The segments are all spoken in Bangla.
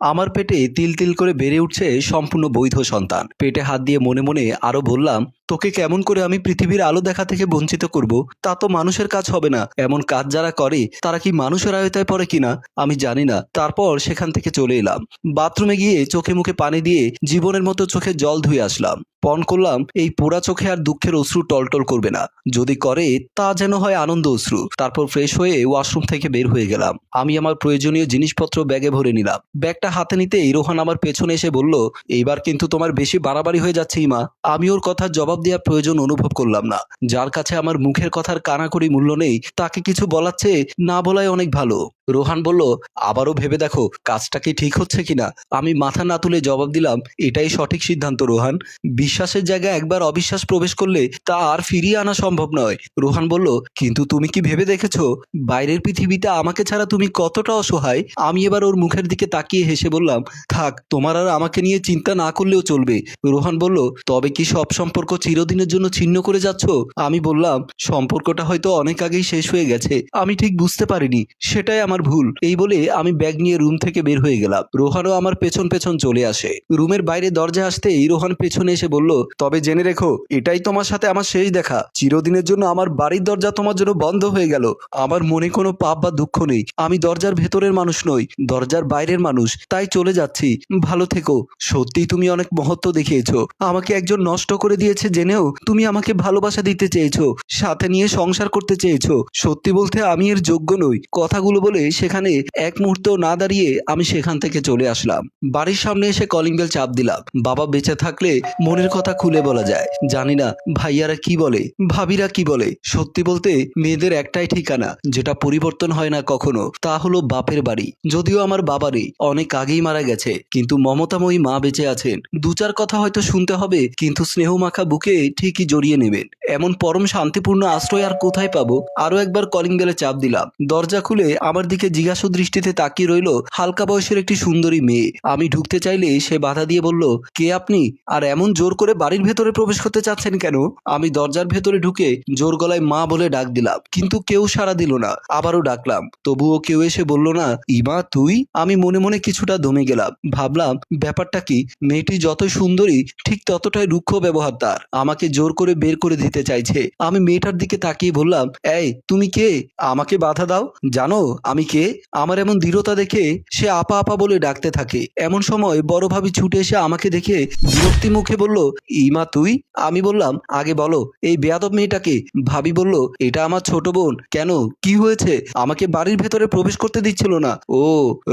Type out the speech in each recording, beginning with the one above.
আমার পেটে তিল তিল করে বেড়ে উঠছে সম্পূর্ণ বৈধ সন্তান। পেটে হাত দিয়ে মনে মনে আরো বললাম, তোকে কেমন করে আমি পৃথিবীর আলো দেখা থেকে বঞ্চিত করব? তা তো মানুষের কাজ হবে না। এমন কাজ যারা করে তারা কি মানুষের আয়তায় পড়ে কিনা আমি জানি না। তারপর সেখান থেকে চলে এলাম। বাথরুমে গিয়ে চোখে মুখে পানি দিয়ে জীবনের মতো চোখে জল ধুয়ে আসলাম। পণ করলাম এই পোড়া চোখে আর দুঃখের অশ্রু টলটল করবে না। যদি করে তা যেন হয় আনন্দ অশ্রু। তারপর ফ্রেশ হয়ে ওয়াশরুম থেকে বের হয়ে গেলাম। আমি আমার প্রয়োজনীয় জিনিসপত্র ব্যাগে ভরে নিলাম। ব্যাগটা হাতে নিতেই রোহান আমার পেছনে এসে বলল, এইবার কিন্তু তোমার বেশি বাড়াবাড়ি হয়ে যাচ্ছে ইমা। আমি ওর কথার জবাব দেওয়ার প্রয়োজন অনুভব করলাম না। যার কাছে আমার মুখের কথার কানাকড়ি মূল্য নেই তাকে কিছু বলার চেয়ে না বলাই অনেক ভালো। রোহান বলল, আবারও ভেবে দেখো কাজটা কি ঠিক হচ্ছে কিনা। আমি মাথা না তুলে জবাব দিলাম, এটাই সঠিক সিদ্ধান্ত রোহান। বিশ্বাসের জায়গায় একবার অবিশ্বাস প্রবেশ করলে তা আর ফিরিয়ে আনা সম্ভব নয়। রোহান বলল, কিন্তু তুমি কি ভেবে দেখেছো বাইরের পৃথিবীতে আমাকে ছাড়া তুমি কতটা অসহায়? আমি এবার ওর মুখের দিকে তাকিয়ে হেসে বললাম, থাক, তোমার আর আমাকে নিয়ে চিন্তা না করলেও চলবে। রোহান বলল, তবে কি সব সম্পর্ক চিরদিনের জন্য ছিন্ন করে যাচ্ছ? আমি বললাম, সম্পর্কটা হয়তো অনেক আগেই শেষ হয়ে গেছে, আমি ঠিক বুঝতে পারিনি, সেটাই আমার ভুল। এই বলে আমি ব্যাগ নিয়ে রুম থেকে বের হয়ে গেলাম। রোহানও আমার পেছন পেছন চলে আসে। রুমের বাইরে দরজা আসতেই রোহান পেছনে এসে বলল, তবে জেনে রেখো এটাই তোমার সাথে আমার শেষ দেখা। চিরদিনের জন্য আমার বাড়ির দরজা তোমার জন্য বন্ধ হয়ে গেল। আমার মনে কোনো পাপ বা দুঃখ নেই। আমি দরজার ভেতরের মানুষ নই, দরজার বাইরের মানুষ। তাই চলে যাচ্ছি, ভালো থেকো। সত্যি তুমি অনেক মহত্ব দেখিয়েছো। আমাকে একজন নষ্ট করে দিয়েছে জেনেও তুমি আমাকে ভালোবাসা দিতে চেয়েছো, সাথে নিয়ে সংসার করতে চেয়েছো। সত্যি বলতে আমি এর যোগ্য নই। কথাগুলো বলে সেখানে এক মুহূর্ত না দাঁড়িয়ে আমি সেখান থেকে চলে আসলাম। বাড়ির সামনে এসে কলিং বেল চাপ দিলাম। বাবা বেঁচে থাকলে মনের কথা খুলে বলা যায়। জানি না ভাইয়ারা কি বলে, ভাবিরা কি বলে। সত্যি বলতে মেয়েদের একটাই ঠিকানা যেটা পরিবর্তন হয় না কখনো, তা হলো বাপের বাড়ি। যদিও আমার বাবা নেই, অনেক আগেই মারা গেছে, কিন্তু মমতাময়ী মা বেঁচে আছেন। দু চার কথা হয়তো শুনতে হবে, কিন্তু স্নেহ মাখা বুকে ঠিকই জড়িয়ে নেবেন। এমন পরম শান্তিপূর্ণ আশ্রয় আর কোথায় পাবো? আরো একবার কলিং বেলে চাপ দিলাম। দরজা খুলে আমার দিকে জিজ্ঞাসু দৃষ্টিতে তাকিয়ে রইল হালকা বয়সের একটি সুন্দরী মেয়ে। আমি ঢুকতে চাইলে সে বাধা দিয়ে বলল, কে আপনি? আর এমন জোর করে বাড়ির ভেতরে প্রবেশ করতে চাচ্ছেন কেন? আমি দরজার ভেতরে ঢুকে জোর গলায় মা বলে ডাক দিলাম, কিন্তু কেউ সাড়া দিল না। আবারও ডাকলাম, তবুও কেউ এসে বলল না। ইমা তুই? আমি মনে মনে কিছুটা দমে গেলাম। ভাবলাম ব্যাপারটা কি, মেয়েটি যতই সুন্দরী ঠিক ততটাই রুক্ষ ব্যবহার তার। আমাকে জোর করে বের করে দিতে চাইছে। আমি মেয়েটার দিকে তাকিয়ে বললাম, এই তুমি কে? আমাকে বাধা দাও। জানো আমি কে? আমার এমন দৃঢ়তা দেখে সে আপা আপা বলে ডাকতে থাকে। এমন সময় বড় ভাবি ছুটে এসে আমাকে দেখে বিরক্তি মুখে বলল, ইমা তুই? আমি বললাম, আগে বলো এই বেয়াদব মেয়েটাকে। ভাবি বলল, এটা আমার ছোট বোন। কেন, কি হয়েছে? আমাকে বাড়ির ভেতরে প্রবেশ করতে দিচ্ছিল না। ও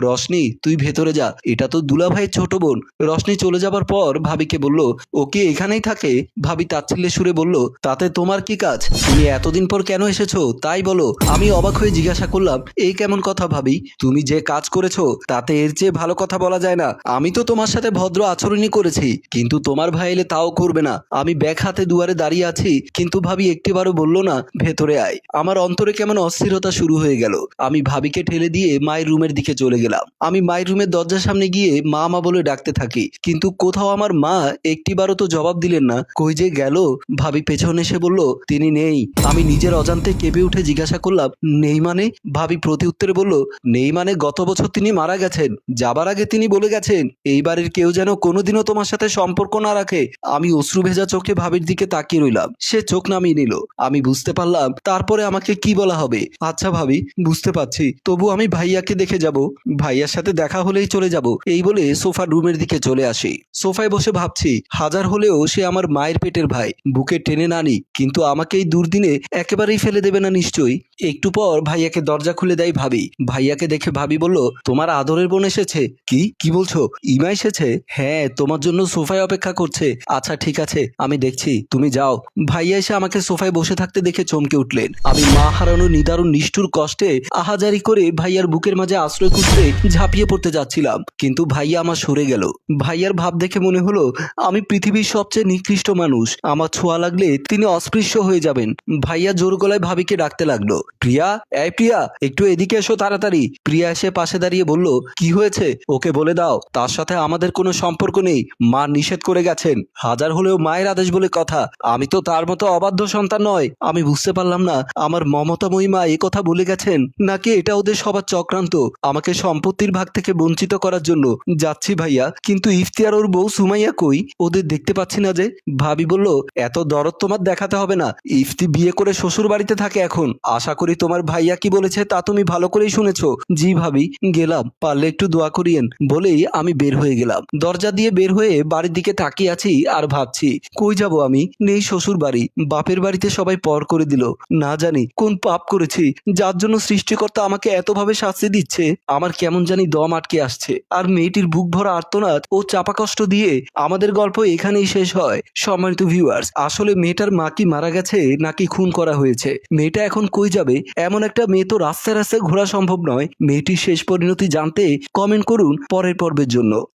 রশনি, তুই ভেতরে যা, এটা তো দুলা ভাইয়ের ছোট বোন। রশনি চলে যাবার পর ভাবিকে বলল, ওকে এখানেই থাকে? ভাবি তাচ্ছিল্যের সুরে বলল, তাতে তোমার কি কাজ? তুমি এতদিন পর কেন এসেছো তাই বলো। আমি অবাক হয়ে জিজ্ঞাসা করলাম, এই কেমন কথা ভাবি? তুমি যে কাজ করেছো তাতে এর চেয়ে ভালো কথা বলা যায় না। আমি তো তোমার সাথে ভদ্র আচরণই করেছি, কিন্তু তোমার ভাই এলে তাও করবে না। আমি ব্যাগ হাতে দুয়ারে দাঁড়িয়ে আছি, কিন্তু ভাবি একটিবারও বলল না ভেতরে আয়। আমার অন্তরে কেমন অস্থিরতা শুরু হয়ে গেল। আমি ভাবিকে ঠেলে দিয়ে মায়ের রুমের দিকে চলে গেলাম। আমি মায়ের রুমের দরজার সামনে গিয়ে মা মা বলে ডাকতে থাকি, কিন্তু কোথাও আমার মা একটিবারও তো জবাব দিলেন না। কই যে গেল? ভাবি পেছনে এসে বলল, তিনি নেই। আমি নিজের অজান্তে কেঁপে উঠে জিজ্ঞাসা করলাম, নেই মানে? ভাবি প্রতি উত্তরে বলল, নেই মানে গত বছর তিনি মারা গেছেন। যাবার আগে তিনি বলে গেছেন এই বাড়ির কেউ যেন কোনোদিনও তোমার সাথে সম্পর্ক না রাখে। আমি অশ্রু ভেজা চোখে ভাবির দিকে তাকিয়ে রইলাম। সে চোখ নামিয়ে নিল। আমি বুঝতে পারলাম তারপরে আমাকে কি বলা হবে। আচ্ছা ভাবি, বুঝতে পারছি, তবু আমি ভাইয়াকে দেখে যাব। ভাইয়ার সাথে দেখা হলেই চলে যাব। এই বলে সোফার রুমের দিকে চলে আসি। সোফায় বসে ভাবছি, হাজার হলেও সে আমার মায়ের পেটের ভাই। বুকে টেনে না নি, কিন্তু আমাকে এই দুর্দিনে একেবারেই ফেলে দেবে না নিশ্চয়ই। একটু পর ভাইয়াকে দরজা খুলে দেয় ভাবি। ভাইয়াকে দেখে ভাবি বলল, তোমার আদরের বোন এসেছে। কি কি বলছো? ইমা এসেছে? হ্যাঁ, তোমার জন্য সোফায় অপেক্ষা করছে। আচ্ছা ঠিক আছে, আমি দেখছি, তুমি যাও। ভাইয়া এসে আমাকে সোফায় বসে থাকতে দেখে চমকে উঠলেন। আমি মা হারানো নিদারুণ নিষ্ঠুর কষ্টে আহাজারি করে ভাইয়ার বুকের মাঝে আশ্রয় খুঁজতে ঝাঁপিয়ে পড়তে যাচ্ছিলাম, কিন্তু ভাইয়া আমার সরে গেল। ভাইয়ার ভাব দেখে মনে হলো আমি পৃথিবীর সবচেয়ে নিকৃষ্ট মানুষ। আমার ছোঁয়া লাগলে তিনি অস্পৃশ্য হয়ে যাবেন। ভাইয়া জোর গলায় ভাবিকে ডাকতে লাগলো, প্রিয়া, এই প্রিয়া, একটু এদিকে এসো তাড়াতাড়ি। প্রিয়া এসে পাশে দাঁড়িয়ে বলল, কি হয়েছে? ওকে বলে দাও তার সাথে আমাদের কোনো সম্পর্ক নেই, মা নিষেধ করে গেছেন। হাজার হলেও মায়ের আদেশ বলে কথা। আমি তো তার মতো অবাধ্য সন্তান নয়। আমি বুঝতে পারলাম না আমার মমতাময়ী মা এ কথা বলে গেছেন নাকি এটা ওদের সবার চক্রান্ত আমাকে সম্পত্তির ভাগ থেকে বঞ্চিত করার জন্য। যাচ্ছি ভাইয়া, কিন্তু ইফতিয়ার ওর বউ সুমাইয়া কই? ওদের দেখতে পাচ্ছি না যে। ভাবি বলল, এত দরদ তোমার দেখাতে হবে না। ইফতি বিয়ে করে শ্বশুর বাড়িতে থাকে এখন। আশা করি তোমার ভাইয়া কি বলেছে তা তুমি ভালো করেই শুনেছো। জি ভাবি, গেলাম, পারলে একটু দোয়া করিয়েন বলেই আমি বের হয়ে গেলাম। দরজা দিয়ে বের হয়ে বাড়ির দিকে তাকিয়ে আছি আর ভাবছি কই যাব আমি? নেই শ্বশুর বাড়ি, বাপের বাড়িতে সবাই পর করে দিল। না জানি কোন পাপ করেছি যার জন্য সৃষ্টিকর্তা আমাকে এতভাবে শাস্তি দিচ্ছে। আমার কেমন জানি দম আটকে আসছে। আর মেয়েটির বুক ভরা আর্তনাদ ও চাপা কষ্ট দিয়ে আমাদের গল্প এখানেই শেষ হয়। সম্মানিত ভিউয়ার্স, আসলে মেয়েটার মা কি মারা গেছে নাকি খুন করা হয়েছে? মেয়েটা এখন কই যাবে? এমন একটা মেয়ে তো রাস্তায় রাস্তায় ঘোরা সম্ভব নয়। মেয়েটির শেষ পরিণতি জানতে কমেন্ট করুন পরের পর্বের জন্য।